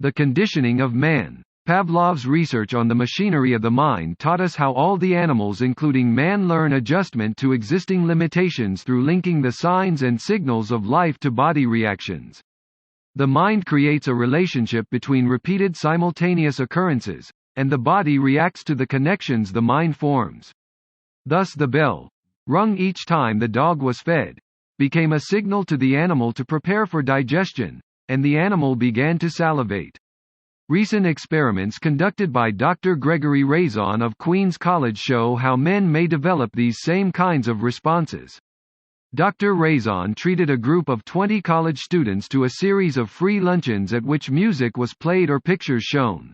The conditioning of man. Pavlov's research on the machinery of the mind taught us how all the animals including man learn adjustment to existing limitations through linking the signs and signals of life to body reactions. The mind creates a relationship between repeated simultaneous occurrences, and the body reacts to the connections the mind forms. Thus the bell, rung each time the dog was fed, became a signal to the animal to prepare for digestion, and the animal began to salivate. Recent experiments conducted by Dr. Gregory Razon of Queen's College show how men may develop these same kinds of responses. Dr. Razon treated a group of 20 college students to a series of free luncheons at which music was played or pictures shown.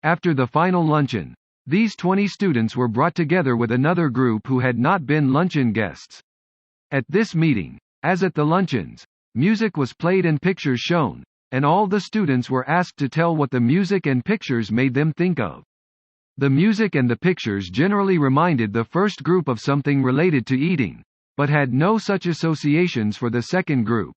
After the final luncheon, these 20 students were brought together with another group who had not been luncheon guests. At this meeting, as at the luncheons, music was played and pictures shown, and all the students were asked to tell what the music and pictures made them think of. The music and the pictures generally reminded the first group of something related to eating, but had no such associations for the second group.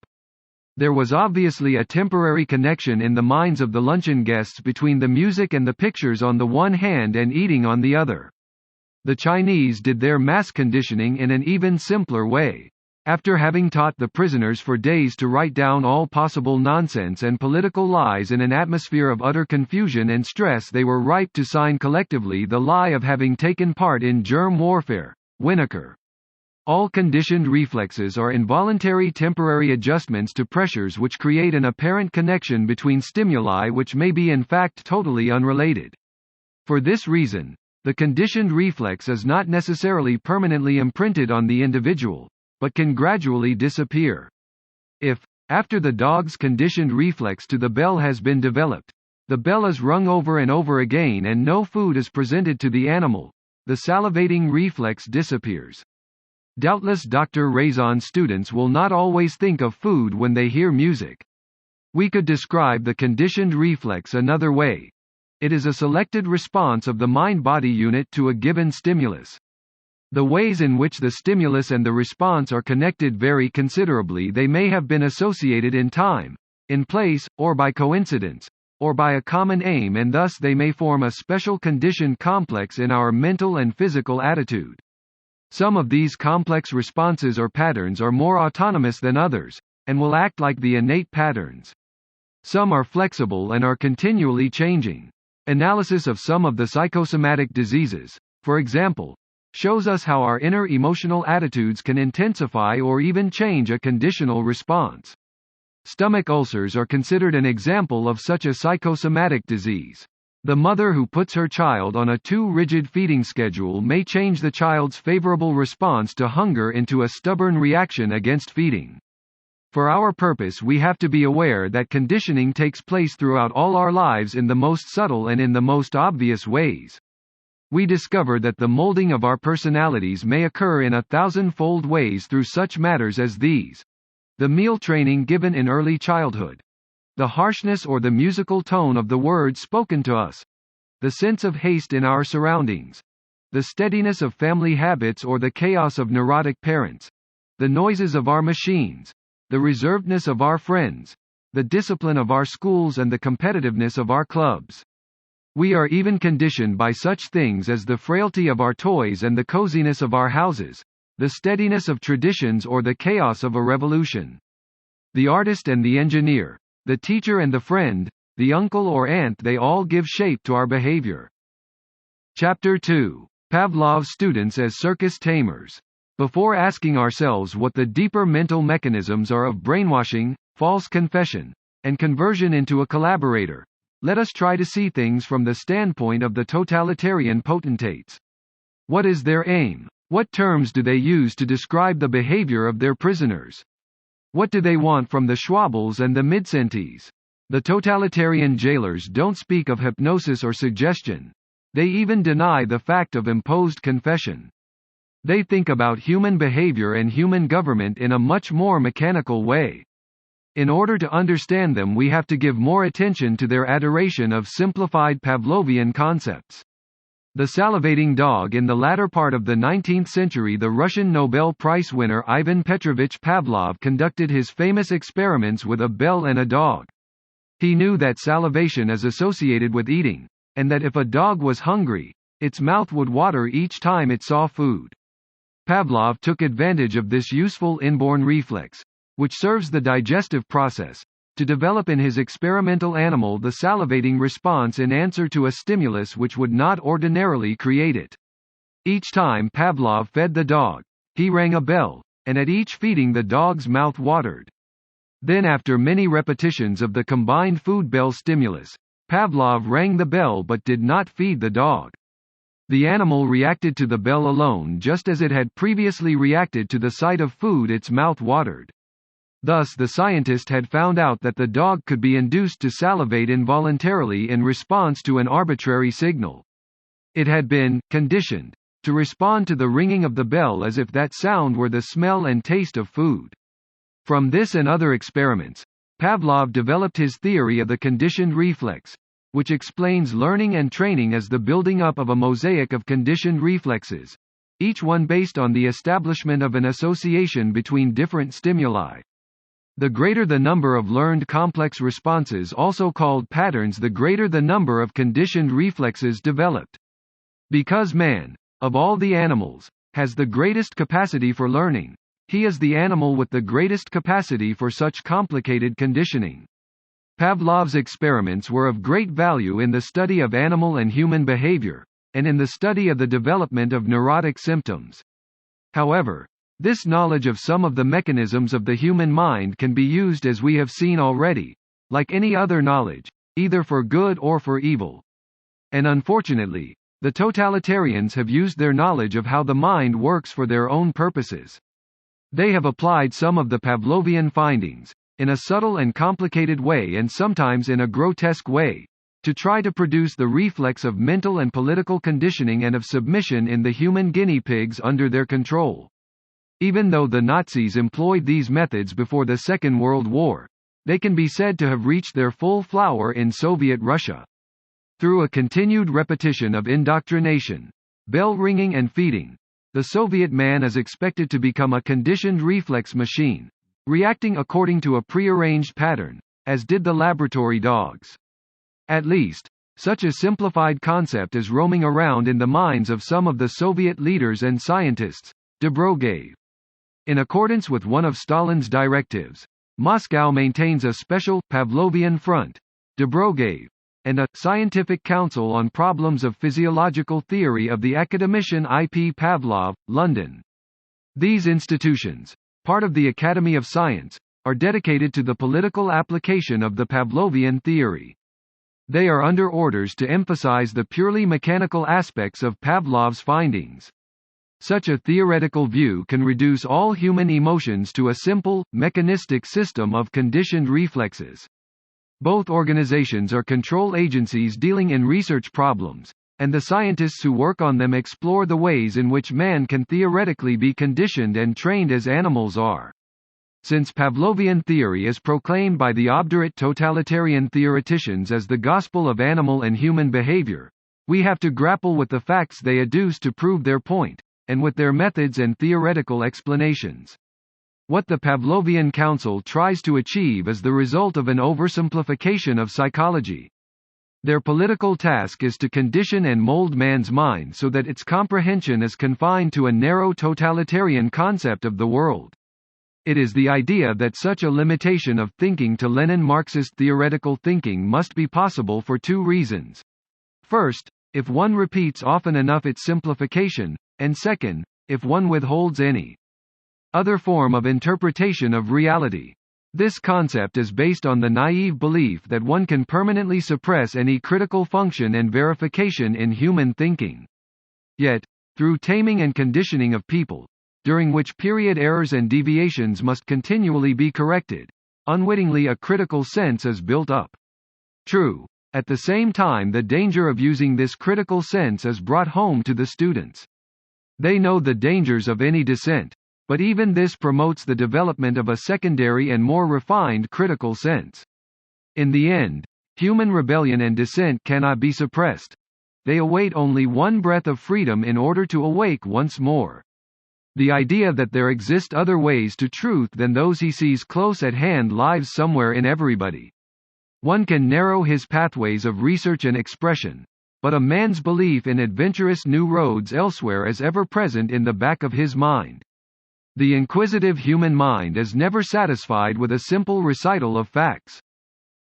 There was obviously a temporary connection in the minds of the luncheon guests between the music and the pictures on the one hand and eating on the other. The Chinese did their mass conditioning in an even simpler way. After having taught the prisoners for days to write down all possible nonsense and political lies in an atmosphere of utter confusion and stress, they were ripe to sign collectively the lie of having taken part in germ warfare. Winokur. All conditioned reflexes are involuntary temporary adjustments to pressures which create an apparent connection between stimuli which may be in fact totally unrelated. For this reason, the conditioned reflex is not necessarily permanently imprinted on the individual, but can gradually disappear. If, after the dog's conditioned reflex to the bell has been developed, the bell is rung over and over again and no food is presented to the animal, the salivating reflex disappears. Doubtless Dr. Razon's students will not always think of food when they hear music. We could describe the conditioned reflex another way. It is a selected response of the mind-body unit to a given stimulus. The ways in which the stimulus and the response are connected vary considerably. They may have been associated in time, in place, or by coincidence, or by a common aim, and thus they may form a special conditioned complex in our mental and physical attitude. Some of these complex responses or patterns are more autonomous than others, and will act like the innate patterns. Some are flexible and are continually changing. Analysis of some of the psychosomatic diseases, for example, shows us how our inner emotional attitudes can intensify or even change a conditional response. Stomach ulcers are considered an example of such a psychosomatic disease. The mother who puts her child on a too rigid feeding schedule may change the child's favorable response to hunger into a stubborn reaction against feeding. For our purpose, we have to be aware that conditioning takes place throughout all our lives in the most subtle and in the most obvious ways. We discover that the molding of our personalities may occur in 1,000-fold ways through such matters as these: the meal training given in early childhood, the harshness or the musical tone of the words spoken to us, the sense of haste in our surroundings, the steadiness of family habits or the chaos of neurotic parents, the noises of our machines, the reservedness of our friends, the discipline of our schools and the competitiveness of our clubs. We are even conditioned by such things as the frailty of our toys and the coziness of our houses, the steadiness of traditions or the chaos of a revolution. The artist and the engineer, the teacher and the friend, the uncle or aunt, they all give shape to our behavior. Chapter 2. Pavlov's students as circus tamers. Before asking ourselves what the deeper mental mechanisms are of brainwashing, false confession, and conversion into a collaborator, let us try to see things from the standpoint of the totalitarian potentates. What is their aim? What terms do they use to describe the behavior of their prisoners? What do they want from the Schwabels and the Midcenties? The totalitarian jailers don't speak of hypnosis or suggestion. They even deny the fact of imposed confession. They think about human behavior and human government in a much more mechanical way. In order to understand them, we have to give more attention to their adoration of simplified Pavlovian concepts. The Salivating Dog. In the latter part of the 19th century, the Russian Nobel Prize winner Ivan Petrovich Pavlov conducted his famous experiments with a bell and a dog. He knew that salivation is associated with eating, and that if a dog was hungry, its mouth would water each time it saw food. Pavlov took advantage of this useful inborn reflex, which serves the digestive process, to develop in his experimental animal the salivating response in answer to a stimulus which would not ordinarily create it. Each time Pavlov fed the dog, he rang a bell, and at each feeding the dog's mouth watered. Then after many repetitions of the combined food bell stimulus, Pavlov rang the bell but did not feed the dog. The animal reacted to the bell alone just as it had previously reacted to the sight of food its mouth watered. Thus the scientist had found out that the dog could be induced to salivate involuntarily in response to an arbitrary signal. It had been conditioned to respond to the ringing of the bell as if that sound were the smell and taste of food. From this and other experiments, Pavlov developed his theory of the conditioned reflex, which explains learning and training as the building up of a mosaic of conditioned reflexes, each one based on the establishment of an association between different stimuli. The greater the number of learned complex responses, also called patterns, the greater the number of conditioned reflexes developed. Because man, of all the animals, has the greatest capacity for learning, he is the animal with the greatest capacity for such complicated conditioning. Pavlov's experiments were of great value in the study of animal and human behavior, and in the study of the development of neurotic symptoms. However, this knowledge of some of the mechanisms of the human mind can be used, as we have seen already, like any other knowledge, either for good or for evil. And unfortunately, the totalitarians have used their knowledge of how the mind works for their own purposes. They have applied some of the Pavlovian findings, in a subtle and complicated way and sometimes in a grotesque way, to try to produce the reflex of mental and political conditioning and of submission in the human guinea pigs under their control. Even though the Nazis employed these methods before the Second World War, they can be said to have reached their full flower in Soviet Russia. Through a continued repetition of indoctrination, bell ringing and feeding, the Soviet man is expected to become a conditioned reflex machine, reacting according to a prearranged pattern, as did the laboratory dogs. At least, such a simplified concept is roaming around in the minds of some of the Soviet leaders and scientists. Dobrogev. In accordance with one of Stalin's directives, Moscow maintains a special Pavlovian front, Dobrogev, and a scientific council on problems of physiological theory of the academician I.P. Pavlov, London. These institutions, part of the Academy of Science, are dedicated to the political application of the Pavlovian theory. They are under orders to emphasize the purely mechanical aspects of Pavlov's findings. Such a theoretical view can reduce all human emotions to a simple, mechanistic system of conditioned reflexes. Both organizations are control agencies dealing in research problems, and the scientists who work on them explore the ways in which man can theoretically be conditioned and trained as animals are. Since Pavlovian theory is proclaimed by the obdurate totalitarian theoreticians as the gospel of animal and human behavior, we have to grapple with the facts they adduce to prove their point, and with their methods and theoretical explanations. What the Pavlovian Council tries to achieve is the result of an oversimplification of psychology. Their political task is to condition and mold man's mind so that its comprehension is confined to a narrow totalitarian concept of the world. It is the idea that such a limitation of thinking to Lenin-Marxist theoretical thinking must be possible for two reasons. First, if one repeats often enough its simplification, and second, if one withholds any other form of interpretation of reality. This concept is based on the naive belief that one can permanently suppress any critical function and verification in human thinking. Yet, through taming and conditioning of people, during which period errors and deviations must continually be corrected, unwittingly a critical sense is built up. True, at the same time the danger of using this critical sense is brought home to the students. They know the dangers of any dissent, but even this promotes the development of a secondary and more refined critical sense. In the end, human rebellion and dissent cannot be suppressed. They await only one breath of freedom in order to awake once more. The idea that there exist other ways to truth than those he sees close at hand lives somewhere in everybody. One can narrow his pathways of research and expression, but a man's belief in adventurous new roads elsewhere is ever present in the back of his mind. The inquisitive human mind is never satisfied with a simple recital of facts.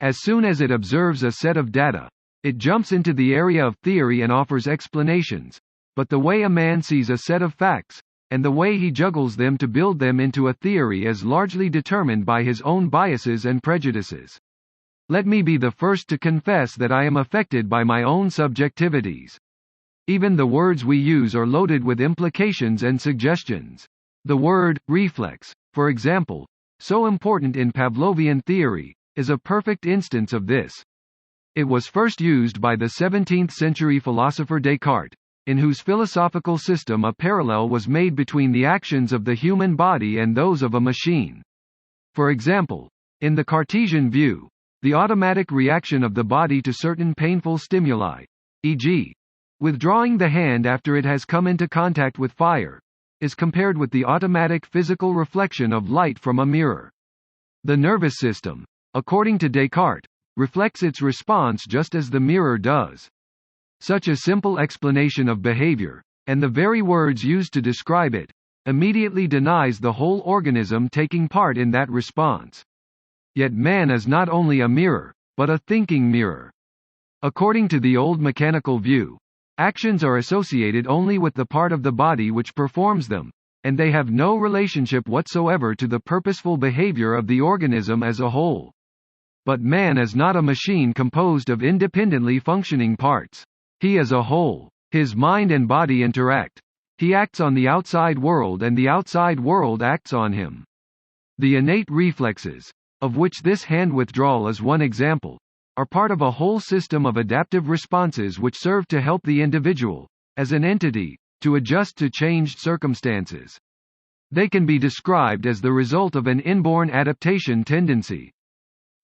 As soon as it observes a set of data, it jumps into the area of theory and offers explanations, but the way a man sees a set of facts, and the way he juggles them to build them into a theory is largely determined by his own biases and prejudices. Let me be the first to confess that I am affected by my own subjectivities. Even the words we use are loaded with implications and suggestions. The word, reflex, for example, so important in Pavlovian theory, is a perfect instance of this. It was first used by the 17th-century philosopher Descartes, in whose philosophical system a parallel was made between the actions of the human body and those of a machine. For example, in the Cartesian view, the automatic reaction of the body to certain painful stimuli, e.g., withdrawing the hand after it has come into contact with fire, is compared with the automatic physical reflection of light from a mirror. The nervous system, according to Descartes, reflects its response just as the mirror does. Such a simple explanation of behavior, and the very words used to describe it, immediately denies the whole organism taking part in that response. Yet man is not only a mirror, but a thinking mirror. According to the old mechanical view, actions are associated only with the part of the body which performs them, and they have no relationship whatsoever to the purposeful behavior of the organism as a whole. But man is not a machine composed of independently functioning parts. He is a whole. His mind and body interact. He acts on the outside world and the outside world acts on him. The innate reflexes, of which this hand withdrawal is one example, are part of a whole system of adaptive responses which serve to help the individual, as an entity, to adjust to changed circumstances. They can be described as the result of an inborn adaptation tendency.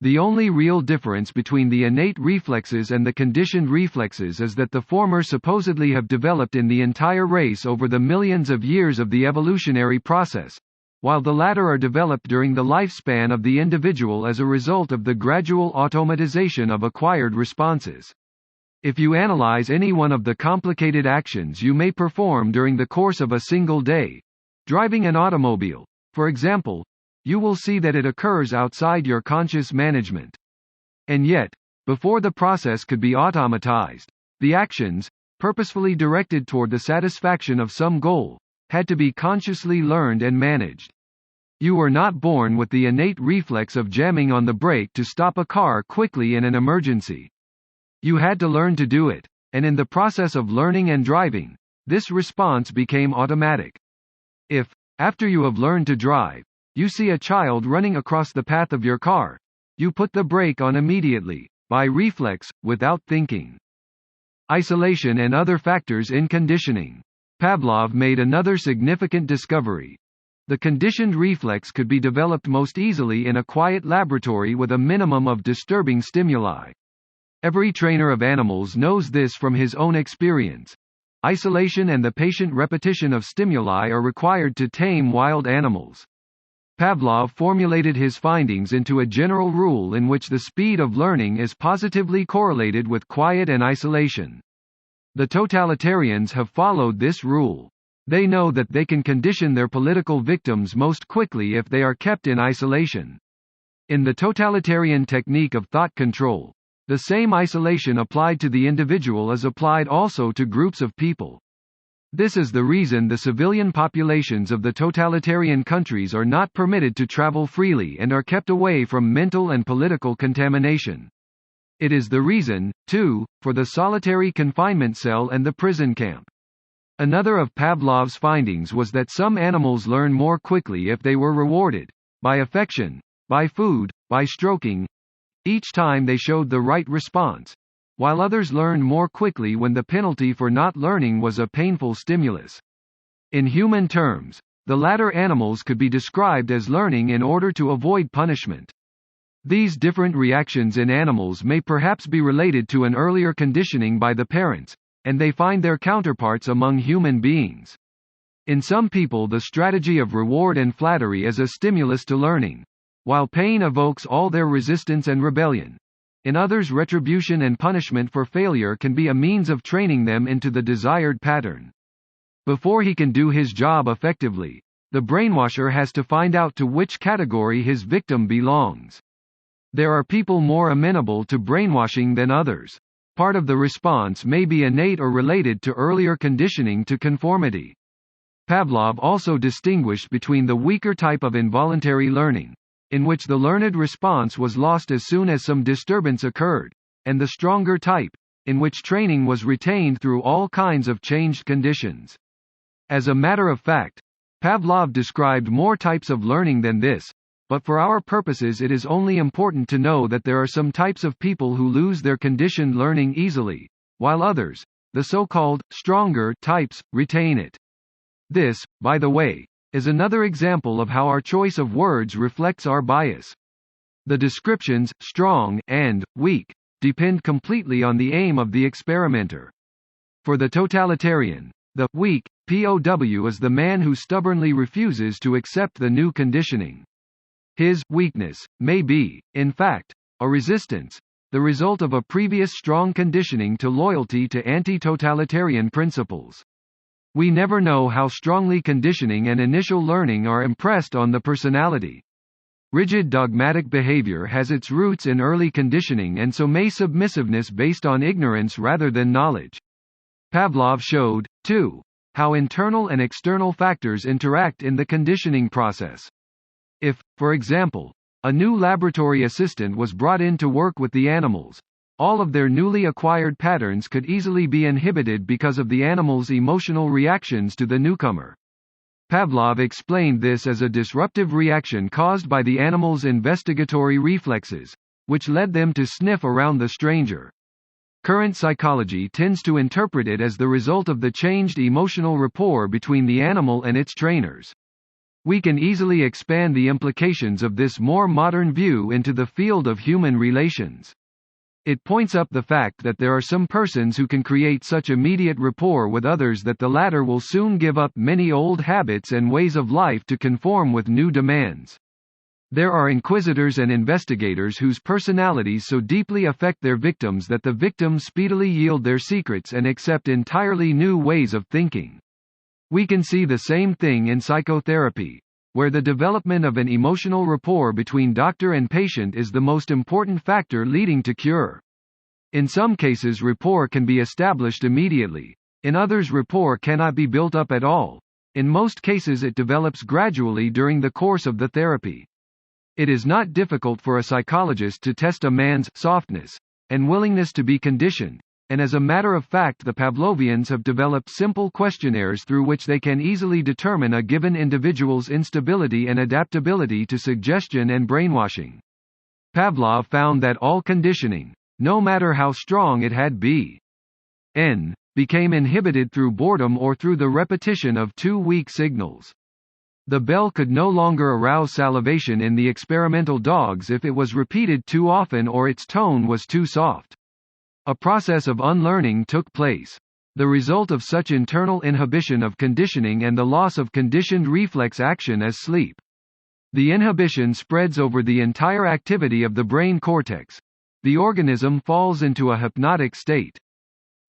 The only real difference between the innate reflexes and the conditioned reflexes is that the former supposedly have developed in the entire race over the millions of years of the evolutionary process, while the latter are developed during the lifespan of the individual as a result of the gradual automatization of acquired responses. If you analyze any one of the complicated actions you may perform during the course of a single day, driving an automobile, for example, you will see that it occurs outside your conscious management. And yet, before the process could be automatized, the actions, purposefully directed toward the satisfaction of some goal, had to be consciously learned and managed. You were not born with the innate reflex of jamming on the brake to stop a car quickly in an emergency. You had to learn to do it, and in the process of learning and driving, this response became automatic. If, after you have learned to drive, you see a child running across the path of your car, you put the brake on immediately, by reflex, without thinking. Isolation and other factors in conditioning. Pavlov made another significant discovery. The conditioned reflex could be developed most easily in a quiet laboratory with a minimum of disturbing stimuli. Every trainer of animals knows this from his own experience. Isolation and the patient repetition of stimuli are required to tame wild animals. Pavlov formulated his findings into a general rule in which the speed of learning is positively correlated with quiet and isolation. The totalitarians have followed this rule. They know that they can condition their political victims most quickly if they are kept in isolation. In the totalitarian technique of thought control, the same isolation applied to the individual is applied also to groups of people. This is the reason the civilian populations of the totalitarian countries are not permitted to travel freely and are kept away from mental and political contamination. It is the reason, too, for the solitary confinement cell and the prison camp. Another of Pavlov's findings was that some animals learn more quickly if they were rewarded, by affection, by food, by stroking, each time they showed the right response, while others learned more quickly when the penalty for not learning was a painful stimulus. In human terms, the latter animals could be described as learning in order to avoid punishment. These different reactions in animals may perhaps be related to an earlier conditioning by the parents, and they find their counterparts among human beings. In some people, the strategy of reward and flattery is a stimulus to learning, while pain evokes all their resistance and rebellion. In others, retribution and punishment for failure can be a means of training them into the desired pattern. Before he can do his job effectively, the brainwasher has to find out to which category his victim belongs. There are people more amenable to brainwashing than others. Part of the response may be innate or related to earlier conditioning to conformity. Pavlov also distinguished between the weaker type of involuntary learning, in which the learned response was lost as soon as some disturbance occurred, and the stronger type, in which training was retained through all kinds of changed conditions. As a matter of fact, Pavlov described more types of learning than this, but for our purposes it is only important to know that there are some types of people who lose their conditioned learning easily, while others, the so-called stronger types, retain it. This, by the way, is another example of how our choice of words reflects our bias. The descriptions, strong, and weak, depend completely on the aim of the experimenter. For the totalitarian, the weak POW is the man who stubbornly refuses to accept the new conditioning. His weakness may be, in fact, a resistance, the result of a previous strong conditioning to loyalty to anti-totalitarian principles. We never know how strongly conditioning and initial learning are impressed on the personality. Rigid dogmatic behavior has its roots in early conditioning, and so may submissiveness based on ignorance rather than knowledge. Pavlov showed, too, how internal and external factors interact in the conditioning process. If, for example, a new laboratory assistant was brought in to work with the animals, all of their newly acquired patterns could easily be inhibited because of the animal's emotional reactions to the newcomer. Pavlov explained this as a disruptive reaction caused by the animal's investigatory reflexes, which led them to sniff around the stranger. Current psychology tends to interpret it as the result of the changed emotional rapport between the animal and its trainers. We can easily expand the implications of this more modern view into the field of human relations. It points up the fact that there are some persons who can create such immediate rapport with others that the latter will soon give up many old habits and ways of life to conform with new demands. There are inquisitors and investigators whose personalities so deeply affect their victims that the victims speedily yield their secrets and accept entirely new ways of thinking. We can see the same thing in psychotherapy, where the development of an emotional rapport between doctor and patient is the most important factor leading to cure. In some cases, rapport can be established immediately. In others, rapport cannot be built up at all. In most cases, it develops gradually during the course of the therapy. It is not difficult for a psychologist to test a man's softness and willingness to be conditioned, and as a matter of fact, the Pavlovians have developed simple questionnaires through which they can easily determine a given individual's instability and adaptability to suggestion and brainwashing. Pavlov found that all conditioning, no matter how strong it had been, became inhibited through boredom or through the repetition of two weak signals. The bell could no longer arouse salivation in the experimental dogs if it was repeated too often or its tone was too soft. A process of unlearning took place. The result of such internal inhibition of conditioning and the loss of conditioned reflex action is sleep. The inhibition spreads over the entire activity of the brain cortex. The organism falls into a hypnotic state.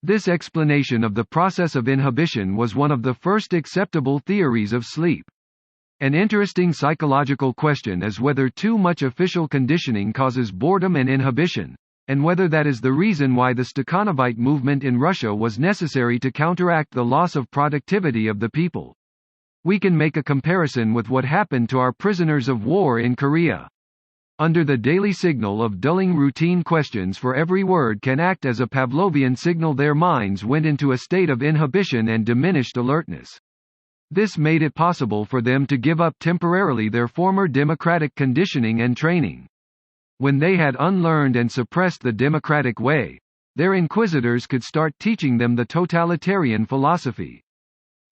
This explanation of the process of inhibition was one of the first acceptable theories of sleep. An interesting psychological question is whether too much official conditioning causes boredom and inhibition, and whether that is the reason why the Stakhanovite movement in Russia was necessary to counteract the loss of productivity of the people. We can make a comparison with what happened to our prisoners of war in Korea. Under the daily signal of dulling routine questions for every word can act as a Pavlovian signal. Their minds went into a state of inhibition and diminished alertness. This made it possible for them to give up temporarily their former democratic conditioning and training. When they had unlearned and suppressed the democratic way, their inquisitors could start teaching them the totalitarian philosophy.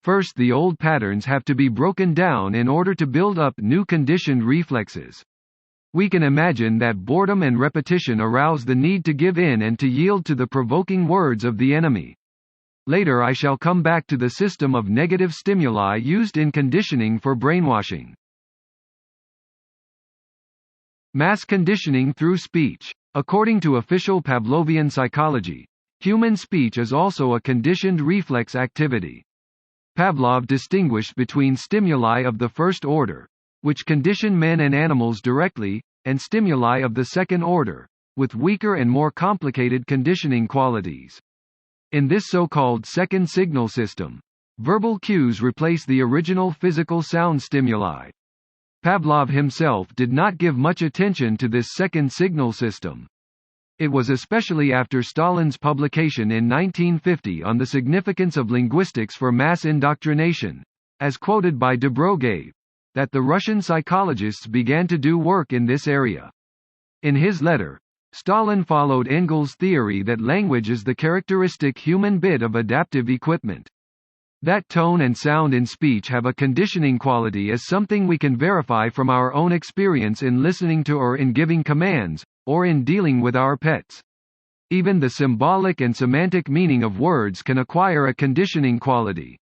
First, the old patterns have to be broken down in order to build up new conditioned reflexes. We can imagine that boredom and repetition arouse the need to give in and to yield to the provoking words of the enemy. Later I shall come back to the system of negative stimuli used in conditioning for brainwashing. Mass conditioning through speech. According to official Pavlovian psychology, human speech is also a conditioned reflex activity. Pavlov distinguished between stimuli of the first order, which condition men and animals directly, and stimuli of the second order, with weaker and more complicated conditioning qualities. In this so-called second signal system, verbal cues replace the original physical sound stimuli. Pavlov himself did not give much attention to this second signal system. It was especially after Stalin's publication in 1950 on the significance of linguistics for mass indoctrination, as quoted by Dobrogev, that the Russian psychologists began to do work in this area. In his letter, Stalin followed Engels' theory that language is the characteristic human bit of adaptive equipment. That tone and sound in speech have a conditioning quality is something we can verify from our own experience in listening to or in giving commands, or in dealing with our pets. Even the symbolic and semantic meaning of words can acquire a conditioning quality.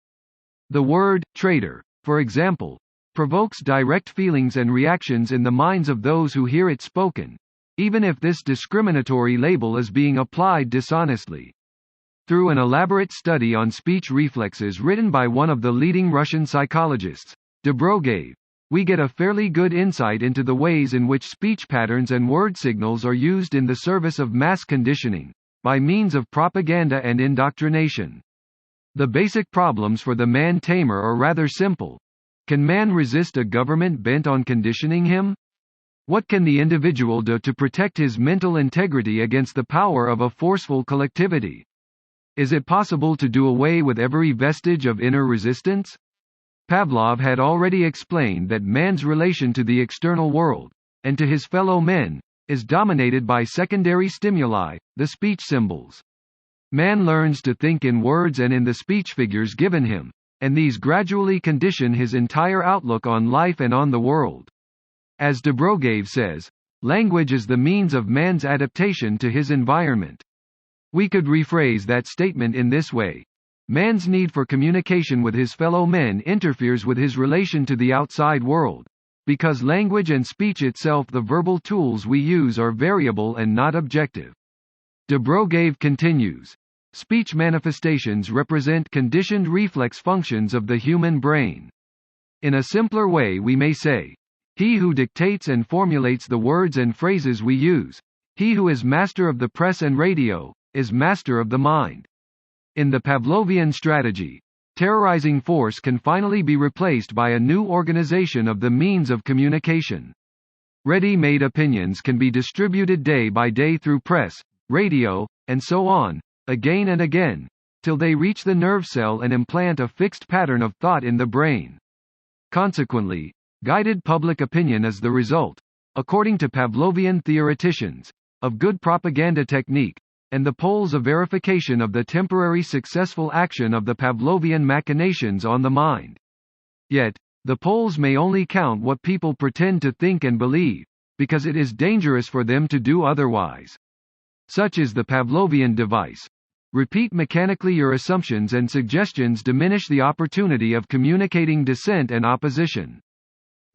The word, traitor, for example, provokes direct feelings and reactions in the minds of those who hear it spoken, even if this discriminatory label is being applied dishonestly. Through an elaborate study on speech reflexes written by one of the leading Russian psychologists, Dobrogev, we get a fairly good insight into the ways in which speech patterns and word signals are used in the service of mass conditioning, by means of propaganda and indoctrination. The basic problems for the man-tamer are rather simple. Can man resist a government bent on conditioning him? What can the individual do to protect his mental integrity against the power of a forceful collectivity? Is it possible to do away with every vestige of inner resistance? Pavlov had already explained that man's relation to the external world, and to his fellow men, is dominated by secondary stimuli, the speech symbols. Man learns to think in words and in the speech figures given him, and these gradually condition his entire outlook on life and on the world. As Dobrogev says, language is the means of man's adaptation to his environment. We could rephrase that statement in this way. Man's need for communication with his fellow men interferes with his relation to the outside world, because language and speech itself, the verbal tools we use, are variable and not objective. Dobrogev continues, speech manifestations represent conditioned reflex functions of the human brain. In a simpler way we may say, he who dictates and formulates the words and phrases we use, he who is master of the press and radio, is master of the mind. In the Pavlovian strategy, terrorizing force can finally be replaced by a new organization of the means of communication. Ready-made opinions can be distributed day by day through press, radio, and so on, again and again, till they reach the nerve cell and implant a fixed pattern of thought in the brain. Consequently, guided public opinion is the result, according to Pavlovian theoreticians, of good propaganda technique, and the polls of verification of the temporary successful action of the Pavlovian machinations on the mind. Yet, the polls may only count what people pretend to think and believe, because it is dangerous for them to do otherwise. Such is the Pavlovian device. Repeat mechanically your assumptions, and suggestions diminish the opportunity of communicating dissent and opposition.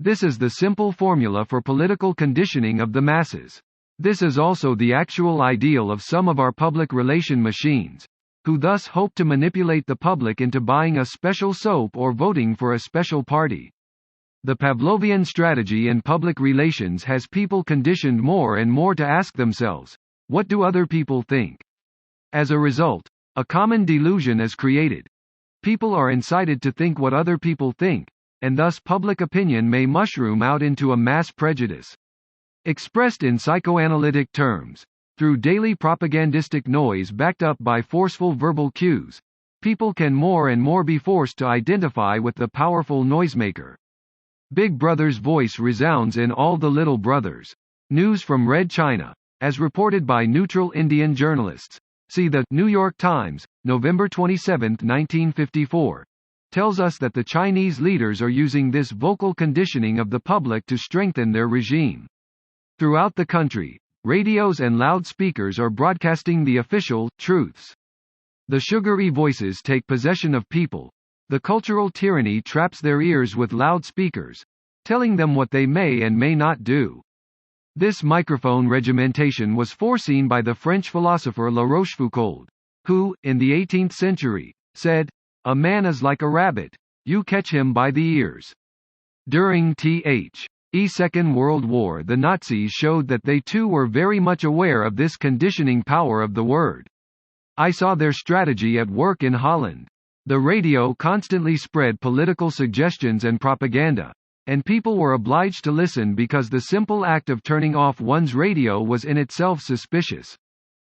This is the simple formula for political conditioning of the masses. This is also the actual ideal of some of our public relation machines, who thus hope to manipulate the public into buying a special soap or voting for a special party. The Pavlovian strategy in public relations has people conditioned more and more to ask themselves, what do other people think? As a result, a common delusion is created. People are incited to think what other people think, and thus public opinion may mushroom out into a mass prejudice. Expressed in psychoanalytic terms, through daily propagandistic noise backed up by forceful verbal cues, people can more and more be forced to identify with the powerful noisemaker. Big Brother's voice resounds in all the little brothers. News from Red China, as reported by neutral Indian journalists. See the New York Times, November 27, 1954. Tells us that the Chinese leaders are using this vocal conditioning of the public to strengthen their regime. Throughout the country, radios and loudspeakers are broadcasting the official truths. The sugary voices take possession of people. The cultural tyranny traps their ears with loudspeakers, telling them what they may and may not do. This microphone regimentation was foreseen by the French philosopher La Rochefoucauld, who, in the 18th century, said, "A man is like a rabbit, you catch him by the ears." During the Second World War, the Nazis showed that they too were very much aware of this conditioning power of the word. I saw their strategy at work in Holland. The radio constantly spread political suggestions and propaganda, and people were obliged to listen because the simple act of turning off one's radio was in itself suspicious.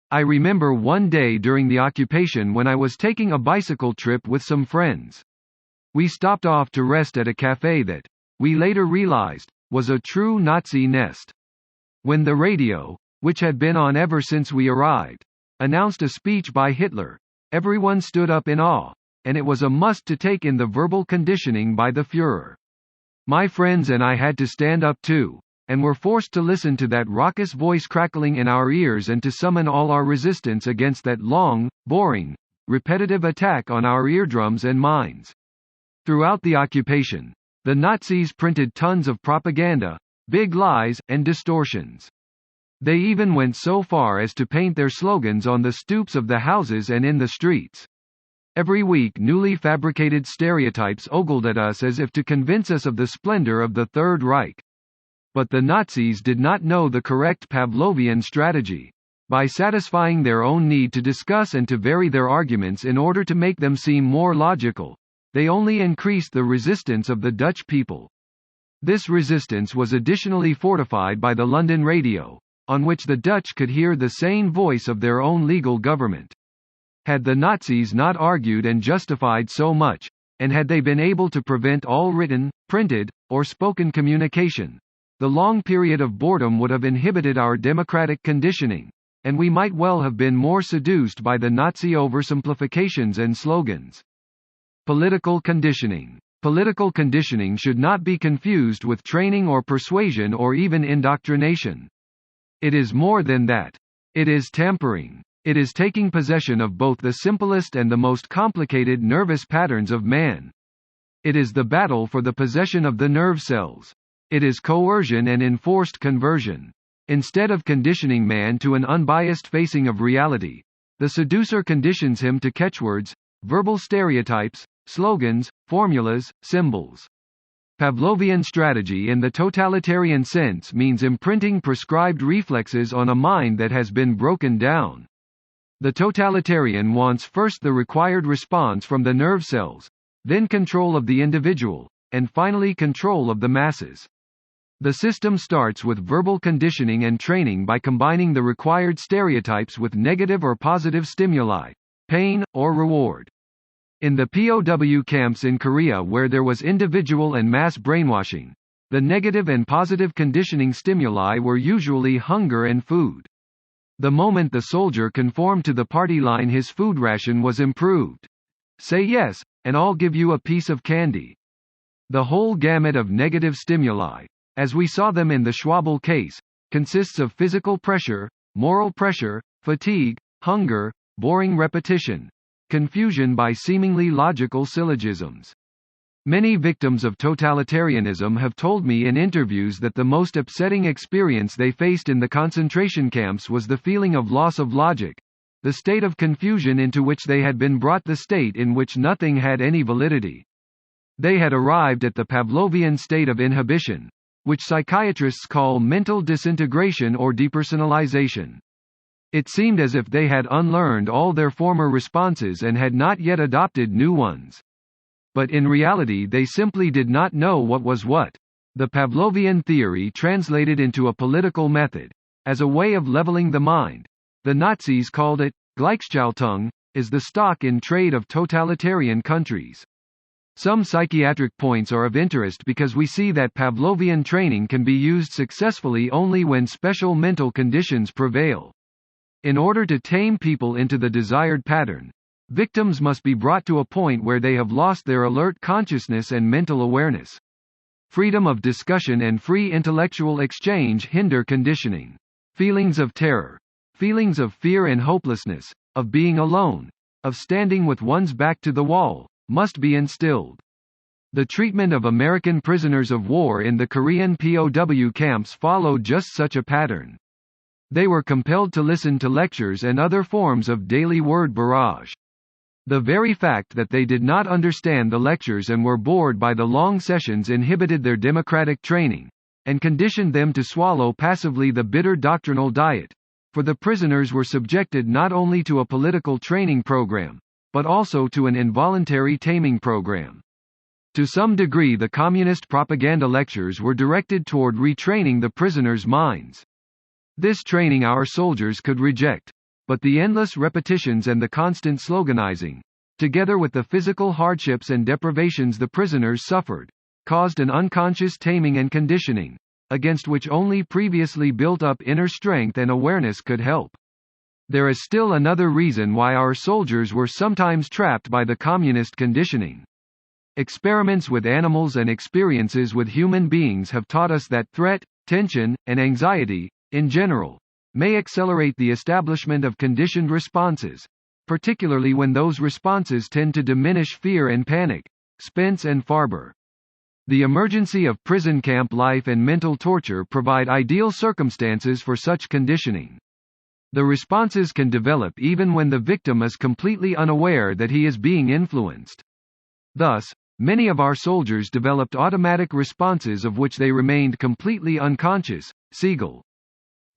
I remember one day during the occupation when I was taking a bicycle trip with some friends. We stopped off to rest at a cafe that, we later realized, was a true Nazi nest. When the radio, which had been on ever since we arrived, announced a speech by Hitler, everyone stood up in awe, and it was a must to take in the verbal conditioning by the Führer. My friends and I had to stand up too, and were forced to listen to that raucous voice crackling in our ears and to summon all our resistance against that long, boring, repetitive attack on our eardrums and minds. Throughout the occupation, the Nazis printed tons of propaganda, big lies, and distortions. They even went so far as to paint their slogans on the stoops of the houses and in the streets. Every week newly fabricated stereotypes ogled at us as if to convince us of the splendor of the Third Reich. But the Nazis did not know the correct Pavlovian strategy. By satisfying their own need to discuss and to vary their arguments in order to make them seem more logical, they only increased the resistance of the Dutch people. This resistance was additionally fortified by the London radio, on which the Dutch could hear the sane voice of their own legal government. Had the Nazis not argued and justified so much, and had they been able to prevent all written, printed, or spoken communication, the long period of boredom would have inhibited our democratic conditioning, and we might well have been more seduced by the Nazi oversimplifications and slogans. Political conditioning. Political conditioning should not be confused with training or persuasion or even indoctrination. It is more than that. It is tampering. It is taking possession of both the simplest and the most complicated nervous patterns of man. It is the battle for the possession of the nerve cells. It is coercion and enforced conversion. Instead of conditioning man to an unbiased facing of reality, the seducer conditions him to catchwords, verbal stereotypes, slogans, formulas, symbols. Pavlovian strategy in the totalitarian sense means imprinting prescribed reflexes on a mind that has been broken down. The totalitarian wants first the required response from the nerve cells, then control of the individual, and finally control of the masses. The system starts with verbal conditioning and training by combining the required stereotypes with negative or positive stimuli, pain, or reward. In the POW camps in Korea where there was individual and mass brainwashing, the negative and positive conditioning stimuli were usually hunger and food. The moment the soldier conformed to the party line, his food ration was improved. Say yes, and I'll give you a piece of candy. The whole gamut of negative stimuli, as we saw them in the Schwabel case, consists of physical pressure, moral pressure, fatigue, hunger, boring repetition, confusion by seemingly logical syllogisms. Many victims of totalitarianism have told me in interviews that the most upsetting experience they faced in the concentration camps was the feeling of loss of logic, the state of confusion into which they had been brought, the state in which nothing had any validity. They had arrived at the Pavlovian state of inhibition, which psychiatrists call mental disintegration or depersonalization. It seemed as if they had unlearned all their former responses and had not yet adopted new ones. But in reality they simply did not know what was what. The Pavlovian theory translated into a political method, as a way of leveling the mind. The Nazis called it Gleichschaltung, is the stock in trade of totalitarian countries. Some psychiatric points are of interest because we see that Pavlovian training can be used successfully only when special mental conditions prevail. In order to tame people into the desired pattern, victims must be brought to a point where they have lost their alert consciousness and mental awareness. Freedom of discussion and free intellectual exchange hinder conditioning. Feelings of terror, feelings of fear and hopelessness, of being alone, of standing with one's back to the wall, must be instilled. The treatment of American prisoners of war in the Korean POW camps followed just such a pattern. They were compelled to listen to lectures and other forms of daily word barrage. The very fact that they did not understand the lectures and were bored by the long sessions inhibited their democratic training, and conditioned them to swallow passively the bitter doctrinal diet, for the prisoners were subjected not only to a political training program, but also to an involuntary taming program. To some degree, the communist propaganda lectures were directed toward retraining the prisoners' minds. This training our soldiers could reject, but the endless repetitions and the constant sloganizing, together with the physical hardships and deprivations the prisoners suffered, caused an unconscious taming and conditioning, against which only previously built-up inner strength and awareness could help. There is still another reason why our soldiers were sometimes trapped by the communist conditioning. Experiments with animals and experiences with human beings have taught us that threat, tension, and anxiety, in general, may accelerate the establishment of conditioned responses, particularly when those responses tend to diminish fear and panic. Spence and Farber. The emergency of prison camp life and mental torture provide ideal circumstances for such conditioning. The responses can develop even when the victim is completely unaware that he is being influenced. Thus, many of our soldiers developed automatic responses of which they remained completely unconscious. Siegel.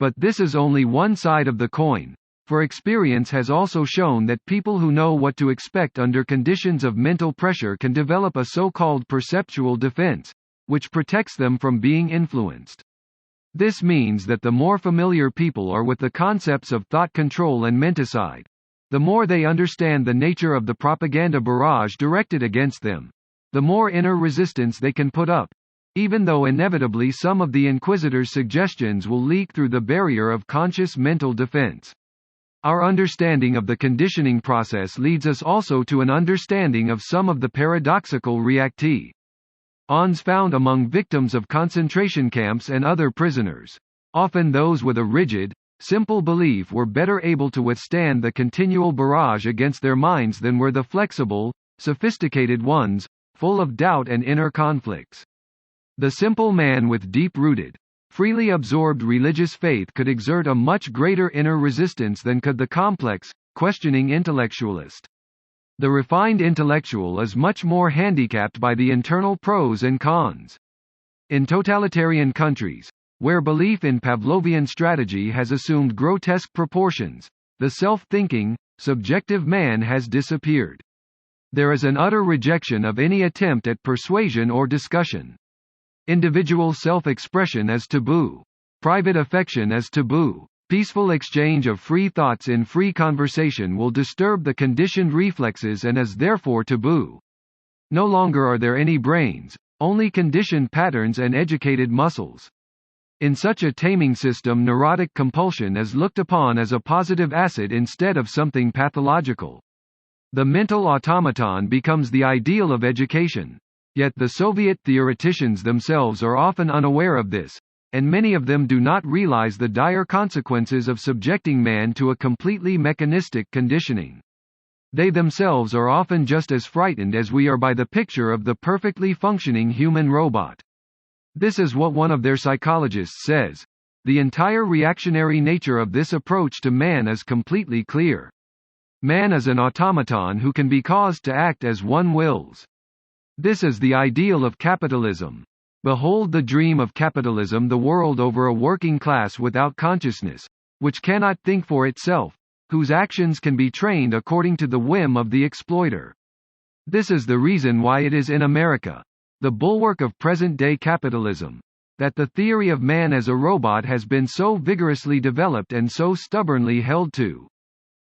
But this is only one side of the coin, for experience has also shown that people who know what to expect under conditions of mental pressure can develop a so-called perceptual defense, which protects them from being influenced. This means that the more familiar people are with the concepts of thought control and menticide, the more they understand the nature of the propaganda barrage directed against them, the more inner resistance they can put up, even though inevitably some of the Inquisitor's suggestions will leak through the barrier of conscious mental defense. Our understanding of the conditioning process leads us also to an understanding of some of the paradoxical reactions found among victims of concentration camps and other prisoners. Often those with a rigid, simple belief were better able to withstand the continual barrage against their minds than were the flexible, sophisticated ones, full of doubt and inner conflicts. The simple man with deep-rooted, freely absorbed religious faith could exert a much greater inner resistance than could the complex, questioning intellectualist. The refined intellectual is much more handicapped by the internal pros and cons. In totalitarian countries, where belief in Pavlovian strategy has assumed grotesque proportions, the self-thinking, subjective man has disappeared. There is an utter rejection of any attempt at persuasion or discussion. Individual self-expression is taboo. Private affection is taboo. Peaceful exchange of free thoughts in free conversation will disturb the conditioned reflexes and is therefore taboo. No longer are there any brains, only conditioned patterns and educated muscles. In such a taming system, neurotic compulsion is looked upon as a positive asset instead of something pathological. The mental automaton becomes the ideal of education. Yet the Soviet theoreticians themselves are often unaware of this, and many of them do not realize the dire consequences of subjecting man to a completely mechanistic conditioning. They themselves are often just as frightened as we are by the picture of the perfectly functioning human robot. This is what one of their psychologists says: the entire reactionary nature of this approach to man is completely clear. Man is an automaton who can be caused to act as one wills. This is the ideal of capitalism. Behold the dream of capitalism the world over: a working class without consciousness, which cannot think for itself, whose actions can be trained according to the whim of the exploiter. This is the reason why it is in America, the bulwark of present-day capitalism, that the theory of man as a robot has been so vigorously developed and so stubbornly held to.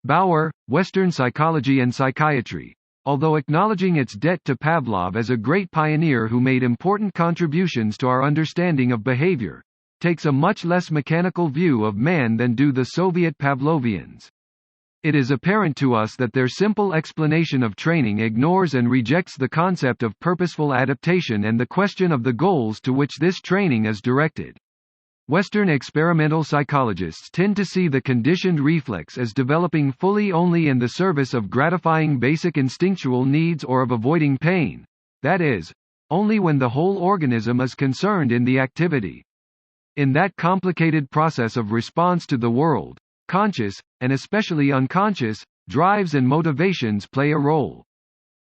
Bauer, Western Psychology and Psychiatry. Although acknowledging its debt to Pavlov as a great pioneer who made important contributions to our understanding of behavior, takes a much less mechanical view of man than do the Soviet Pavlovians. It is apparent to us that their simple explanation of training ignores and rejects the concept of purposeful adaptation and the question of the goals to which this training is directed. Western experimental psychologists tend to see the conditioned reflex as developing fully only in the service of gratifying basic instinctual needs or of avoiding pain, that is, only when the whole organism is concerned in the activity. In that complicated process of response to the world, conscious, and especially unconscious, drives and motivations play a role.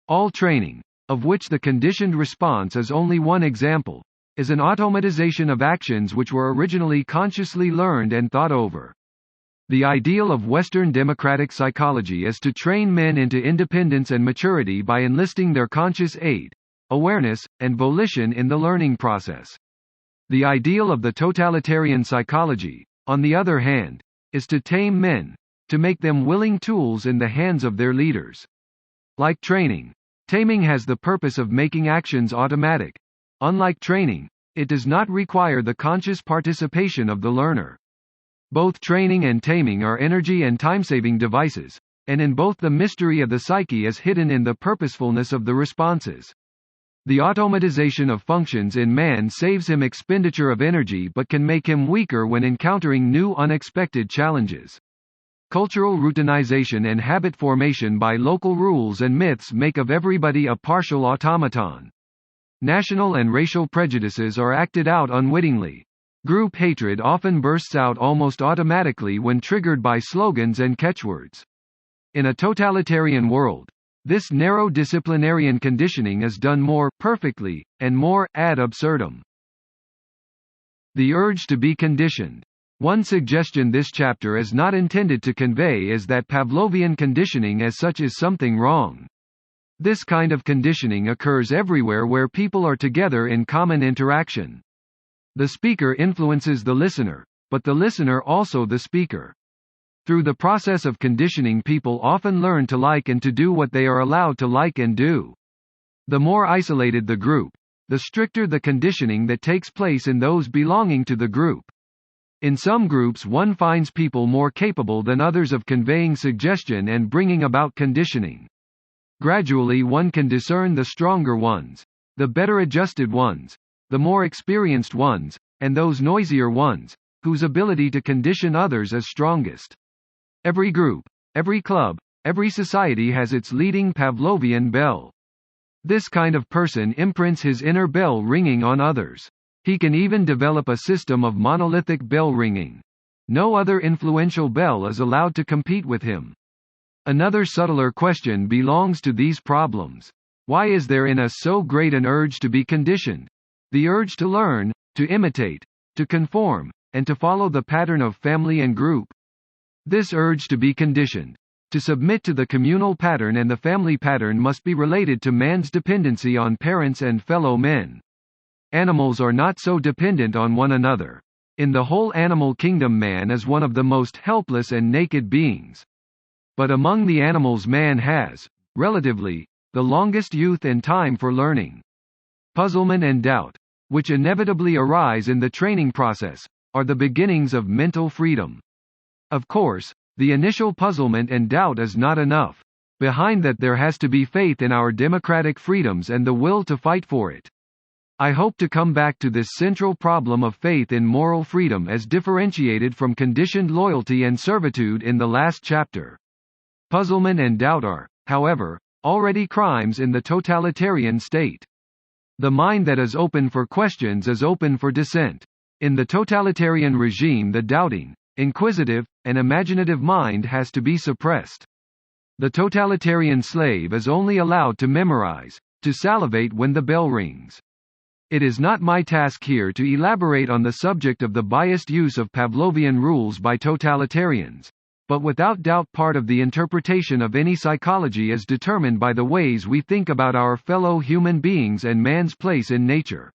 All training, of which the conditioned response is only one example, is an automatization of actions which were originally consciously learned and thought over. The ideal of Western democratic psychology is to train men into independence and maturity by enlisting their conscious aid, awareness, and volition in the learning process. The ideal of the totalitarian psychology, on the other hand, is to tame men, to make them willing tools in the hands of their leaders. Like training, taming has the purpose of making actions automatic. Unlike training, it does not require the conscious participation of the learner. Both training and taming are energy and time-saving devices, and in both the mystery of the psyche is hidden in the purposefulness of the responses. The automatization of functions in man saves him expenditure of energy but can make him weaker when encountering new unexpected challenges. Cultural routinization and habit formation by local rules and myths make of everybody a partial automaton. National and racial prejudices are acted out unwittingly. Group hatred often bursts out almost automatically when triggered by slogans and catchwords. In a totalitarian world, this narrow disciplinarian conditioning is done more perfectly, and more ad absurdum. The urge to be conditioned. One suggestion this chapter is not intended to convey is that Pavlovian conditioning as such is something wrong. This kind of conditioning occurs everywhere where people are together in common interaction. The speaker influences the listener, but the listener also the speaker. Through the process of conditioning, people often learn to like and to do what they are allowed to like and do. The more isolated the group, the stricter the conditioning that takes place in those belonging to the group. In some groups, one finds people more capable than others of conveying suggestion and bringing about conditioning. Gradually one can discern the stronger ones, the better adjusted ones, the more experienced ones, and those noisier ones, whose ability to condition others is strongest. Every group, every club, every society has its leading Pavlovian bell. This kind of person imprints his inner bell ringing on others. He can even develop a system of monolithic bell ringing. No other influential bell is allowed to compete with him. Another subtler question belongs to these problems. Why is there in us so great an urge to be conditioned? The urge to learn, to imitate, to conform, and to follow the pattern of family and group. This urge to be conditioned, to submit to the communal pattern and the family pattern must be related to man's dependency on parents and fellow men. Animals are not so dependent on one another. In the whole animal kingdom, man is one of the most helpless and naked beings. But among the animals, man has, relatively, the longest youth and time for learning. Puzzlement and doubt, which inevitably arise in the training process, are the beginnings of mental freedom. Of course, the initial puzzlement and doubt is not enough. Behind that there has to be faith in our democratic freedoms and the will to fight for it. I hope to come back to this central problem of faith in moral freedom as differentiated from conditioned loyalty and servitude in the last chapter. Puzzlement and doubt are, however, already crimes in the totalitarian state. The mind that is open for questions is open for dissent. In the totalitarian regime, the doubting, inquisitive, and imaginative mind has to be suppressed. The totalitarian slave is only allowed to memorize, to salivate when the bell rings. It is not my task here to elaborate on the subject of the biased use of Pavlovian rules by totalitarians, but without doubt part of the interpretation of any psychology is determined by the ways we think about our fellow human beings and man's place in nature.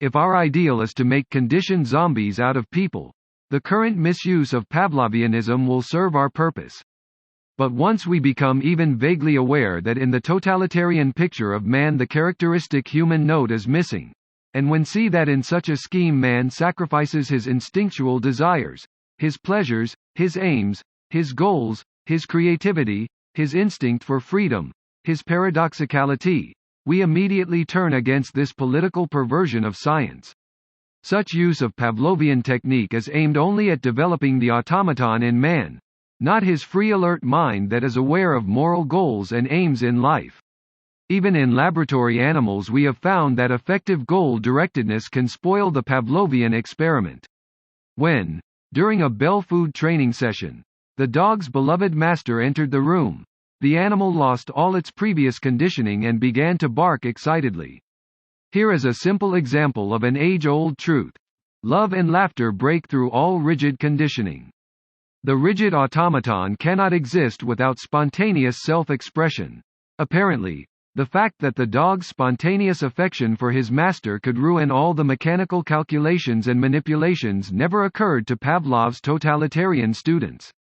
If our ideal is to make conditioned zombies out of people, the current misuse of Pavlovianism will serve our purpose. But once we become even vaguely aware that in the totalitarian picture of man the characteristic human note is missing, and when see that in such a scheme man sacrifices his instinctual desires, his pleasures, his aims, his goals, his creativity, his instinct for freedom, his paradoxicality, we immediately turn against this political perversion of science. Such use of Pavlovian technique is aimed only at developing the automaton in man, not his free alert mind that is aware of moral goals and aims in life. Even in laboratory animals we have found that effective goal-directedness can spoil the Pavlovian experiment. When, during a Bell food training session, the dog's beloved master entered the room, the animal lost all its previous conditioning and began to bark excitedly. Here is a simple example of an age-old truth. Love and laughter break through all rigid conditioning. The rigid automaton cannot exist without spontaneous self-expression. Apparently, the fact that the dog's spontaneous affection for his master could ruin all the mechanical calculations and manipulations never occurred to Pavlov's totalitarian students.